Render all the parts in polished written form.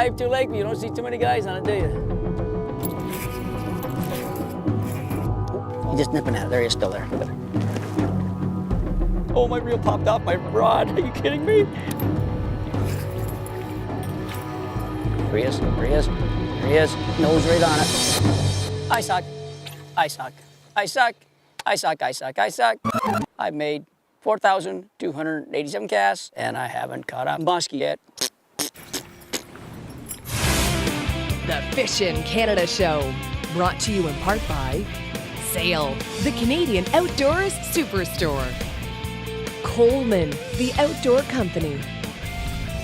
drive to Lakeview, you don't see too many guys on it, do you? He's just nipping at it. There he is, still there. Oh, my reel popped off my rod. Are you kidding me? There he is. There he is. There he is. Nose right on it. I suck. I suck. I suck. I suck. I suck. I suck. I've made 4,287 casts, and I haven't caught a muskie yet. The Fish in Canada Show, brought to you in part by Sail, the Canadian Outdoors Superstore. Coleman, the Outdoor Company.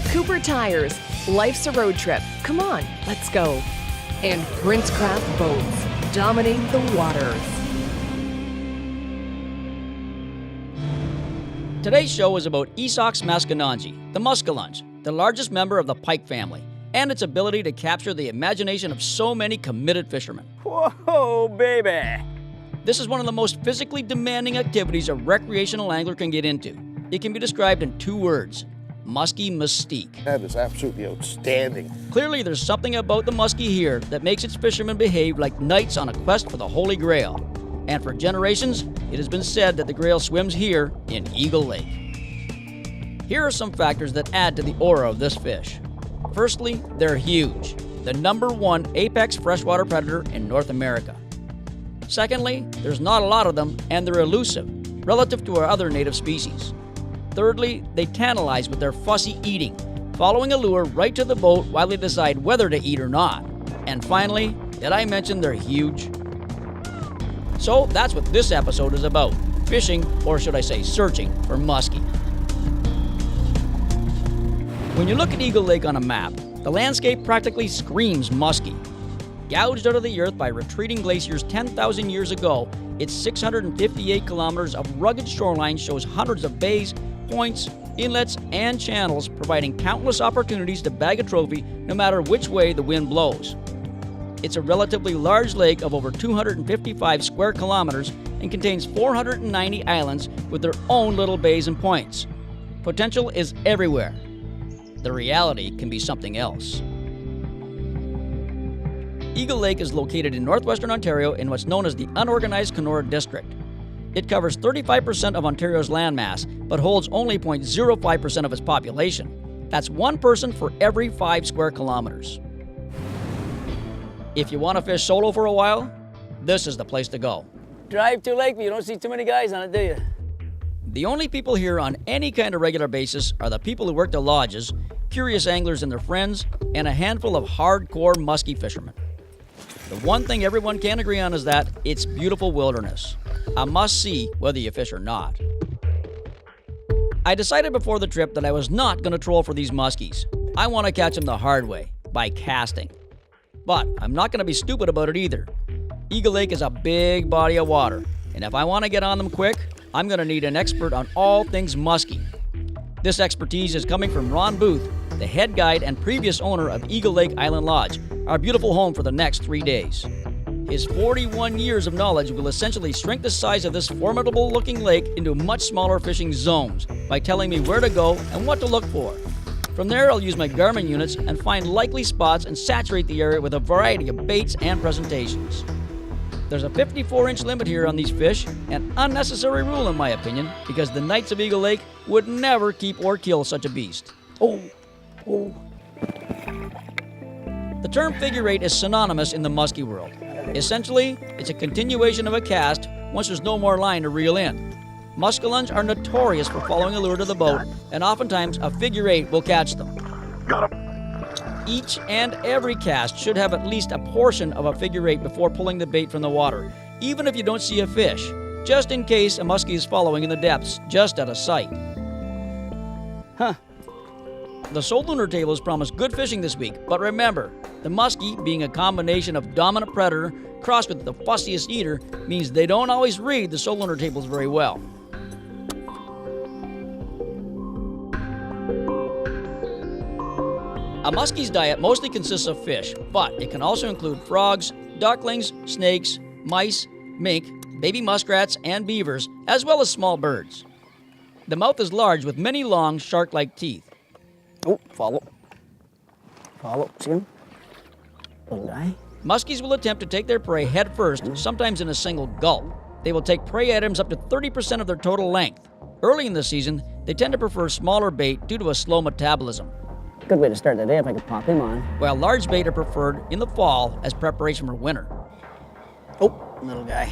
Cooper Tires, life's a road trip. Come on, let's go. And Princecraft Boats, dominate the waters. Today's show is about Esox Muskellunge, the Muskellunge, the largest member of the pike family, and its ability to capture the imagination of so many committed fishermen. Whoa, baby! This is one of the most physically demanding activities a recreational angler can get into. It can be described in 2 words: musky mystique. That is absolutely outstanding. Clearly, there's something about the muskie here that makes its fishermen behave like knights on a quest for the Holy Grail. And for generations, it has been said that the Grail swims here in Eagle Lake. Here are some factors that add to the aura of this fish. Firstly, they're huge, the #1 apex freshwater predator in North America. Secondly, there's not a lot of them, and they're elusive, relative to our other native species. Thirdly, they tantalize with their fussy eating, following a lure right to the boat while they decide whether to eat or not. And finally, did I mention they're huge? So that's what this episode is about, fishing, or should I say searching, for muskie. When you look at Eagle Lake on a map, the landscape practically screams muskie. Gouged out of the earth by retreating glaciers 10,000 years ago, its 658 kilometers of rugged shoreline shows hundreds of bays, points, inlets, and channels, providing countless opportunities to bag a trophy no matter which way the wind blows. It's a relatively large lake of over 255 square kilometers and contains 490 islands with their own little bays and points. Potential is everywhere. The reality can be something else. Eagle Lake is located in northwestern Ontario in what's known as the Unorganized Kenora District. It covers 35% of Ontario's landmass, but holds only 0.05% of its population. That's 1 person for every 5 square kilometers. If you want to fish solo for a while, this is the place to go. Drive to Lakeview, you don't see too many guys on it, do you? The only people here on any kind of regular basis are the people who work the lodges, curious anglers and their friends, and a handful of hardcore muskie fishermen. The one thing everyone can agree on is that it's beautiful wilderness. A must-see whether you fish or not. I decided before the trip that I was not going to troll for these muskies. I want to catch them the hard way, by casting. But I'm not going to be stupid about it either. Eagle Lake is a big body of water, and if I want to get on them quick, I'm going to need an expert on all things muskie. This expertise is coming from Ron Booth, the head guide and previous owner of Eagle Lake Island Lodge, our beautiful home for the next 3 days. His 41 years of knowledge will essentially shrink the size of this formidable-looking lake into much smaller fishing zones by telling me where to go and what to look for. From there, I'll use my Garmin units and find likely spots and saturate the area with a variety of baits and presentations. There's a 54-inch limit here on these fish, an unnecessary rule in my opinion, because the Knights of Eagle Lake would never keep or kill such a beast. Oh. The term figure eight is synonymous in the muskie world. Essentially, it's a continuation of a cast once there's no more line to reel in. Muskellunge are notorious for following a lure to the boat, and oftentimes a figure eight will catch them. Got him. Each and every cast should have at least a portion of a figure eight before pulling the bait from the water, even if you don't see a fish, just in case a muskie is following in the depths, just out of sight. The Soul Lunar tables promise good fishing this week, but remember, the muskie, being a combination of dominant predator crossed with the fussiest eater, means they don't always read the Soul Lunar tables very well. A muskie's diet mostly consists of fish, but it can also include frogs, ducklings, snakes, mice, mink, baby muskrats, and beavers, as well as small birds. The mouth is large with many long, shark-like teeth. Oh, follow. Follow, see him? Little guy. Muskies will attempt to take their prey head first, sometimes in a single gulp. They will take prey items up to 30% of their total length. Early in the season, they tend to prefer smaller bait due to a slow metabolism, Good way to start the day if I could pop him on. while large bait are preferred in the fall as preparation for winter. Oh, little guy.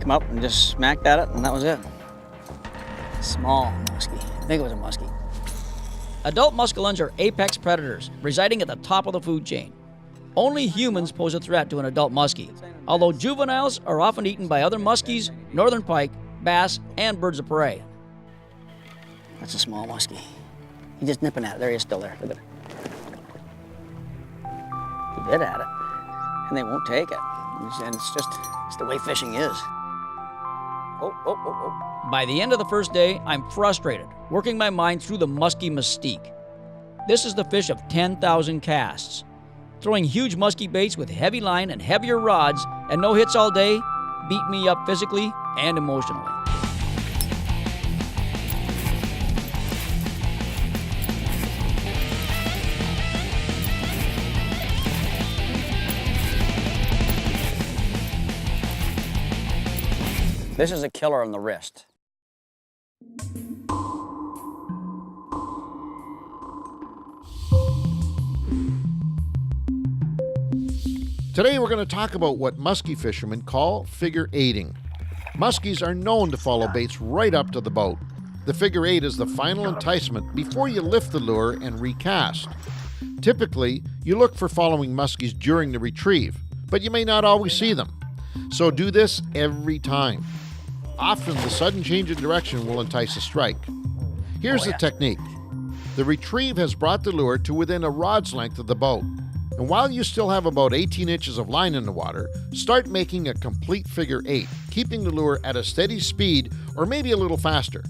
Come up and just smacked at it, and that was it. Small muskie. I think it was a muskie. Adult muskellunge are apex predators, residing at the top of the food chain. Only humans pose a threat to an adult muskie, although juveniles are often eaten by other muskies, northern pike, bass, and birds of prey. That's a small muskie. He's just nipping at it. There he is, still there. Look at it. He bit at it, and they won't take it. And it's the way fishing is. Oh. By the end of the first day, I'm frustrated, working my mind through the muskie mystique. This is the fish of 10,000 casts. Throwing huge muskie baits with heavy line and heavier rods and no hits all day beat me up physically and emotionally. This is a killer on the wrist. Today we're going to talk about what muskie fishermen call figure eighting. Muskies are known to follow baits right up to the boat. The figure eight is the final enticement before you lift the lure and recast. Typically, you look for following muskies during the retrieve, but you may not always see them. So do this every time. Often the sudden change in direction will entice a strike. Here's the technique. The retrieve has brought the lure to within a rod's length of the boat. And while you still have about 18 inches of line in the water, start making a complete figure eight, keeping the lure at a steady speed or maybe a little faster.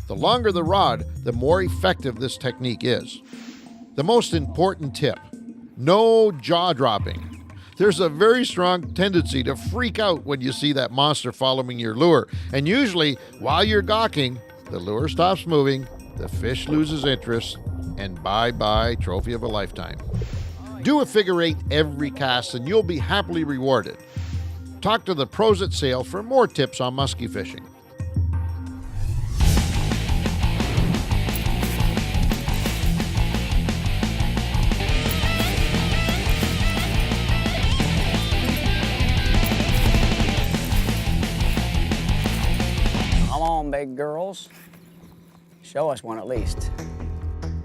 The longer the rod, the more effective this technique is. The most important tip, no jaw dropping. There's a very strong tendency to freak out when you see that monster following your lure, and usually, while you're gawking, the lure stops moving, the fish loses interest, and bye-bye trophy of a lifetime. Do a figure eight every cast and you'll be happily rewarded. Talk to the pros at Sail for more tips on muskie fishing. Come on, big girls. Show us one at least.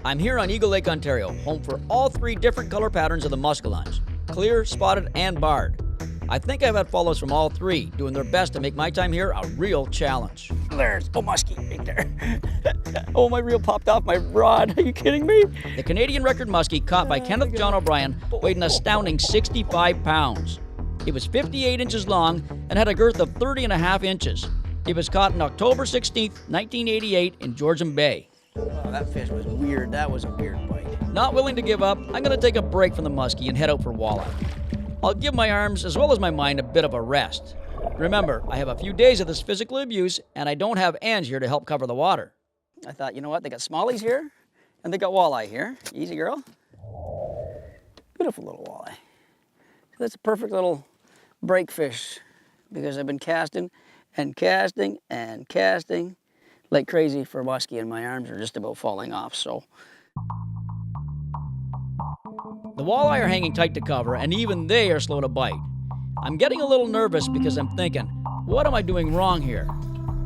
I'm here on Eagle Lake, Ontario, home for all three different color patterns of the muskellunge, clear, spotted, and barred. I think I've had follows from all three, doing their best to make my time here a real challenge. There's muskie right there. Oh, my reel popped off my rod. Are you kidding me? The Canadian record muskie caught by Kenneth John O'Brien weighed an astounding 65 pounds. It was 58 inches long and had a girth of 30.5 inches. It was caught on October 16, 1988 in Georgian Bay. Oh, that fish was weird. That was a weird bite. Not willing to give up, I'm going to take a break from the muskie and head out for walleye. I'll give my arms as well as my mind a bit of a rest. Remember, I have a few days of this physical abuse and I don't have Ange here to help cover the water. I thought, you know what? They got smallies here and they got walleye here. Easy, girl. Beautiful little walleye. So that's a perfect little break fish because I've been casting and casting and casting like crazy for muskie, and my arms are just about falling off, so. The walleye are hanging tight to cover, and even they are slow to bite. I'm getting a little nervous because I'm thinking, what am I doing wrong here?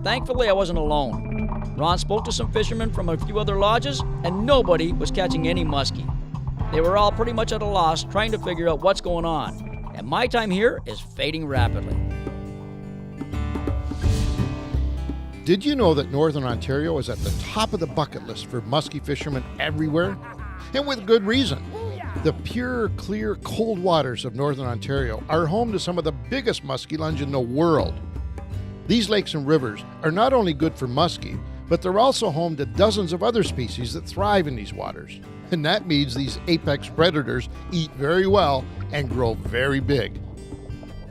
Thankfully, I wasn't alone. Ron spoke to some fishermen from a few other lodges, and nobody was catching any muskie. They were all pretty much at a loss trying to figure out what's going on, and my time here is fading rapidly. Did you know that Northern Ontario is at the top of the bucket list for muskie fishermen everywhere? And with good reason. The pure, clear, cold waters of Northern Ontario are home to some of the biggest muskellunge in the world. These lakes and rivers are not only good for muskie, but they're also home to dozens of other species that thrive in these waters. And that means these apex predators eat very well and grow very big.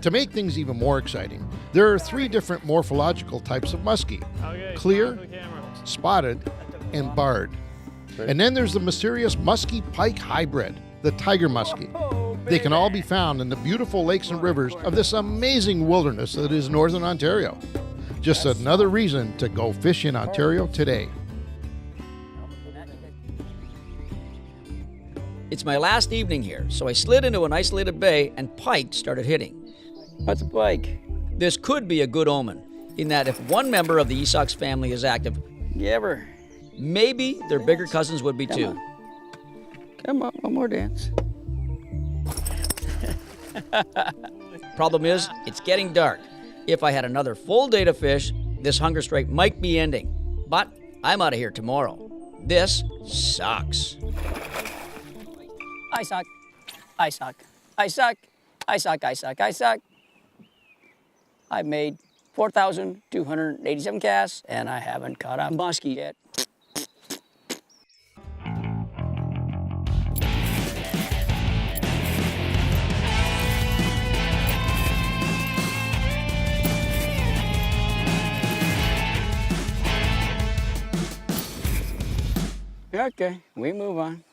To make things even more exciting, there are three different morphological types of muskie: clear, spotted, and barred. And then there's the mysterious muskie pike hybrid, the tiger muskie. They can all be found in the beautiful lakes and rivers of this amazing wilderness that is Northern Ontario. Just another reason to go fish in Ontario today. It's my last evening here, so I slid into an isolated bay and pike started hitting. What's a pike? This could be a good omen, in that if one member of the Esox family is active, You ever? maybe their bigger cousins would be too. Come on, one more dance. Problem is, it's getting dark. If I had another full day to fish, this hunger strike might be ending. But I'm out of here tomorrow. This sucks. I suck. I suck. I suck. I suck. I suck. I suck. I've made 4,287 casts, and I haven't caught a muskie yet. Okay, we move on.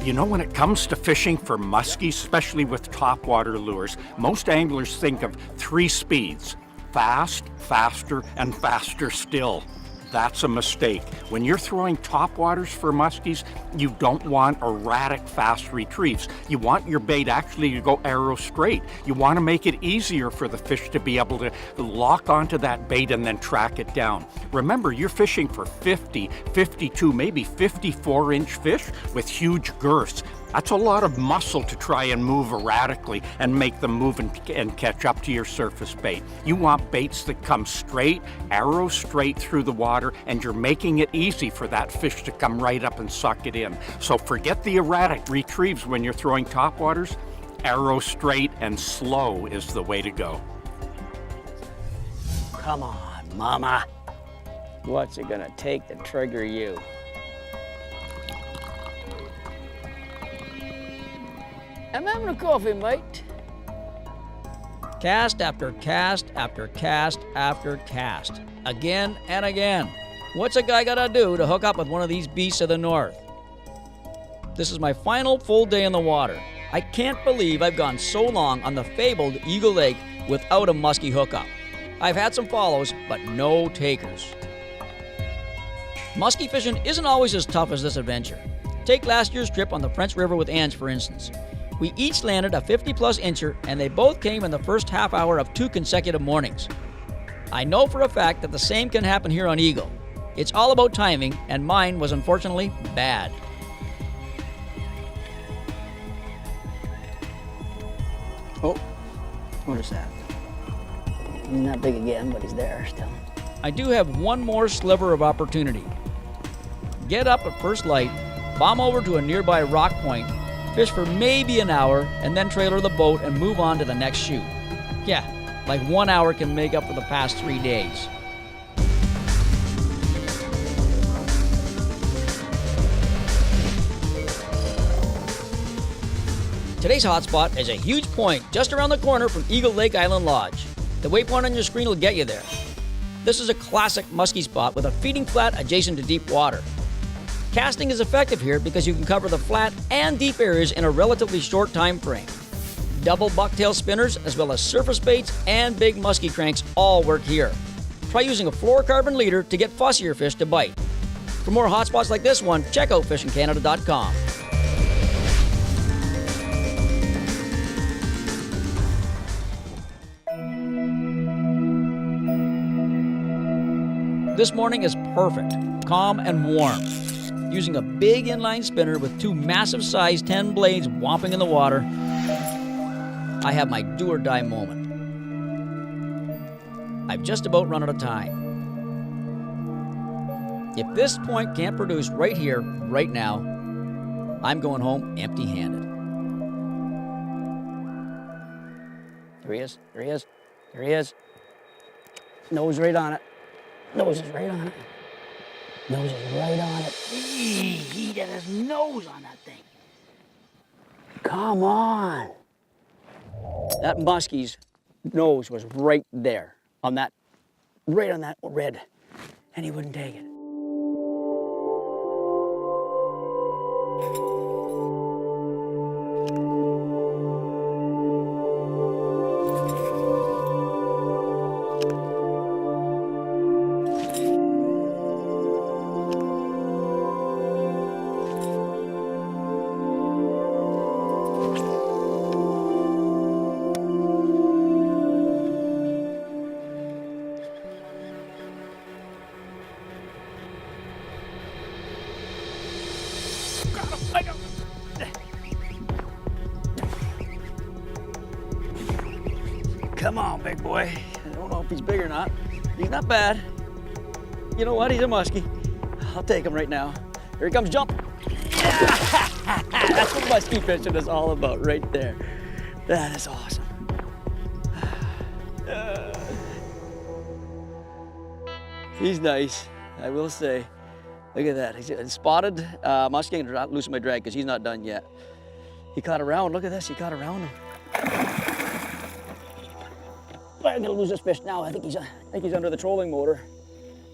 You know, when it comes to fishing for muskies, especially with topwater lures, most anglers think of 3 speeds: fast, faster, and faster still. That's a mistake. When you're throwing topwaters for muskies, you don't want erratic, fast retrieves. You want your bait actually to go arrow straight. You want to make it easier for the fish to be able to lock onto that bait and then track it down. Remember, you're fishing for 50, 52, maybe 54-inch fish with huge girths. That's a lot of muscle to try and move erratically and make them move and catch up to your surface bait. You want baits that come straight, arrow straight through the water, and you're making it easy for that fish to come right up and suck it in. So forget the erratic retrieves when you're throwing topwaters. Arrow straight and slow is the way to go. Come on, Mama. What's it gonna take to trigger you? I'm having a coffee, mate. Cast after cast after cast after cast. Again and again. What's a guy gotta do to hook up with one of these beasts of the north? This is my final full day in the water. I can't believe I've gone so long on the fabled Eagle Lake without a muskie hookup. I've had some follows, but no takers. Muskie fishing isn't always as tough as this adventure. Take last year's trip on the French River with Ange, for instance. We each landed a 50-plus incher, and they both came in the first half hour of 2 consecutive mornings. I know for a fact that the same can happen here on Eagle. It's all about timing, and mine was unfortunately bad. Oh, what is that? He's not big again, but he's there still. I do have one more sliver of opportunity. Get up at first light, bomb over to a nearby rock point, fish for maybe an hour, and then trailer the boat and move on to the next shoot. Yeah, like 1 hour can make up for the past 3 days. Today's hotspot is a huge point just around the corner from Eagle Lake Island Lodge. The waypoint on your screen will get you there. This is a classic muskie spot with a feeding flat adjacent to deep water. Casting is effective here because you can cover the flat and deep areas in a relatively short time frame. Double bucktail spinners, as well as surface baits and big muskie cranks all work here. Try using a fluorocarbon leader to get fussier fish to bite. For more hotspots like this one, check out fishingcanada.com. This morning is perfect, calm and warm. Using a big inline spinner with 2 massive-sized 10 blades whomping in the water, I have my do-or-die moment. I've just about run out of time. If this point can't produce right here, right now, I'm going home empty-handed. There he is, there he is, there he is. Nose right on it. Nose is right on it. Nose is right on it. He got his nose on that thing. Come on. That muskie's nose was right there on that right on that red, and he wouldn't take it. Come on, big boy. I don't know if he's big or not. He's not bad. You know what? He's a muskie. I'll take him right now. Here he comes, jump. Yeah! That's what muskie fishing is all about right there. That is awesome. He's nice, I will say. Look at that. He's spotted muskie. I'm gonna loosen my drag because he's not done yet. He caught around. Look at this. He caught around him. I'm gonna lose this fish now. I think he's under the trolling motor.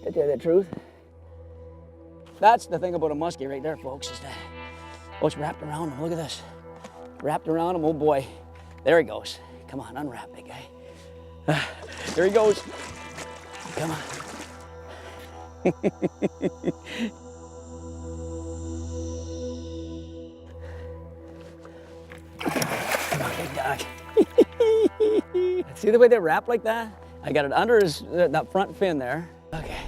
To tell you the truth. That's the thing about a muskie right there, folks, is that, oh, it's wrapped around him. Look at this. Wrapped around him, oh boy. There he goes. Come on, unwrap, big guy. There he goes. Come on. Come on, big dog. See the way they wrap like that? I got it under his that front fin there. Okay.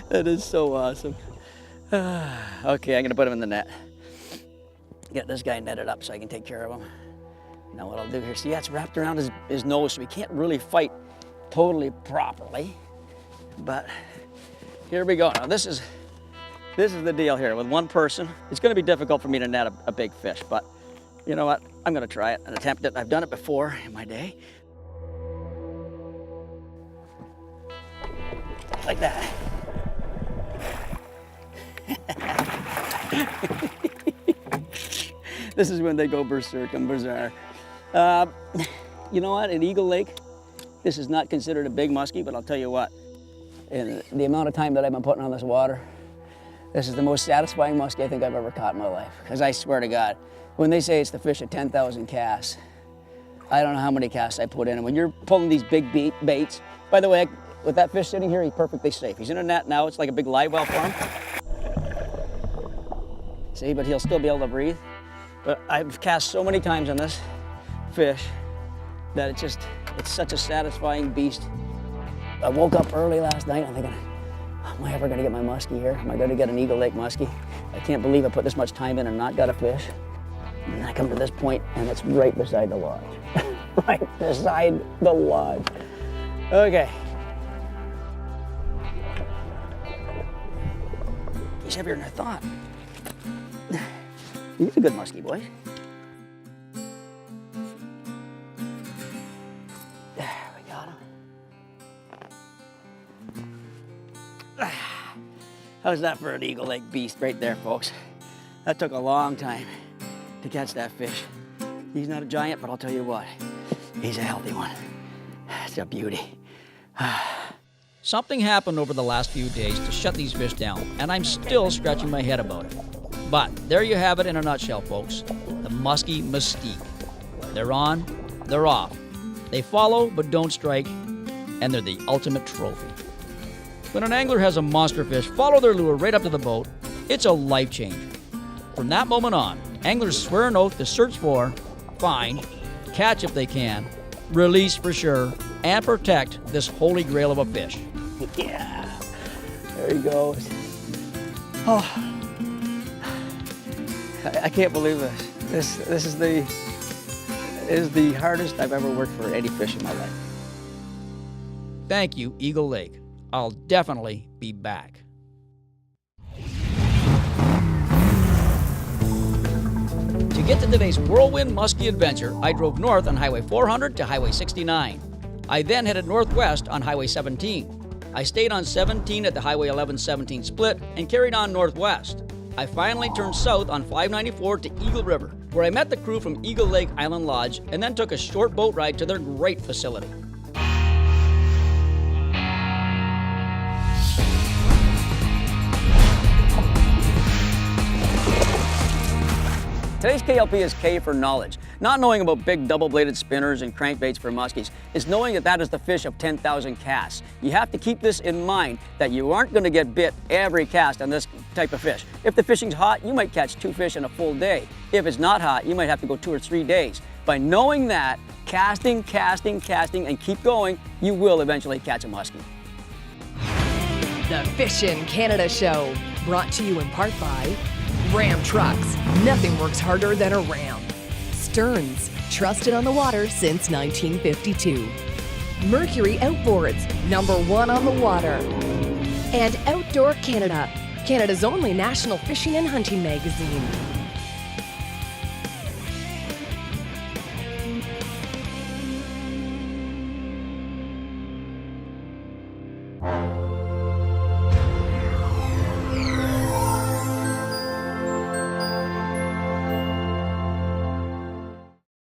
That is so awesome. Okay, I'm gonna put him in the net. Get this guy netted up so I can take care of him. Now what I'll do here, see, that's wrapped around his nose, so he can't really fight totally properly. But here we go. Now this is the deal here. With one person, it's gonna be difficult for me to net a big fish, but you know what? I'm gonna try it and attempt it. I've done it before in my day. Like that. This is when they go berserk and bizarre. You know what, in Eagle Lake, this is not considered a big muskie, but I'll tell you what, in the amount of time that I've been putting on this water, this is the most satisfying muskie I think I've ever caught in my life. Because I swear to God, when they say it's the fish of 10,000 casts, I don't know how many casts I put in. And when you're pulling these big baits, by the way, with that fish sitting here, he's perfectly safe. He's in a net now, it's like a big live well for him. See, but he'll still be able to breathe. But I've cast so many times on this fish that it's such a satisfying beast. I woke up early last night, I'm thinking, am I ever gonna get my muskie here? Am I gonna get an Eagle Lake muskie? I can't believe I put this much time in and not got a fish. And then I come to this point and it's right beside the lodge. Right beside the lodge. Okay. He's heavier than I thought. He's a good muskie, boy. There, we got him. How's that for an Eagle Lake beast right there, folks? That took a long time to catch that fish. He's not a giant, but I'll tell you what, he's a healthy one. It's a beauty. Something happened over the last few days to shut these fish down, and I'm still scratching my head about it. But there you have it in a nutshell, folks. The muskie mystique. They're on, they're off. They follow but don't strike, and they're the ultimate trophy. When an angler has a monster fish follow their lure right up to the boat, it's a life changer. From that moment on, anglers swear an oath to search for, find, catch if they can, release for sure, and protect this holy grail of a fish. Yeah, there he goes. Oh. I can't believe this. This is the hardest I've ever worked for any fish in my life. Thank you, Eagle Lake. I'll definitely be back. To get to today's whirlwind muskie adventure, I drove north on Highway 400 to Highway 69. I then headed northwest on Highway 17. I stayed on 17 at the Highway 11-17 split and carried on northwest. I finally turned south on 594 to Eagle River. where I met the crew from Eagle Lake Island Lodge and then took a short boat ride to their great facility. Today's KLP is K for knowledge. Not knowing about big double-bladed spinners and crankbaits for muskies is knowing that that is the fish of 10,000 casts. You have to keep this in mind, that you aren't going to get bit every cast on this type of fish. If the fishing's hot, you might catch 2 fish in a full day. If it's not hot, you might have to go 2 or 3 days. By knowing that, casting, and keep going, you will eventually catch a muskie. The Fishin' Canada Show, brought to you in part by Ram Trucks. Nothing works harder than a Ram. Stearns, trusted on the water since 1952. Mercury Outboards, #1 on the water. And Outdoor Canada, Canada's only national fishing and hunting magazine.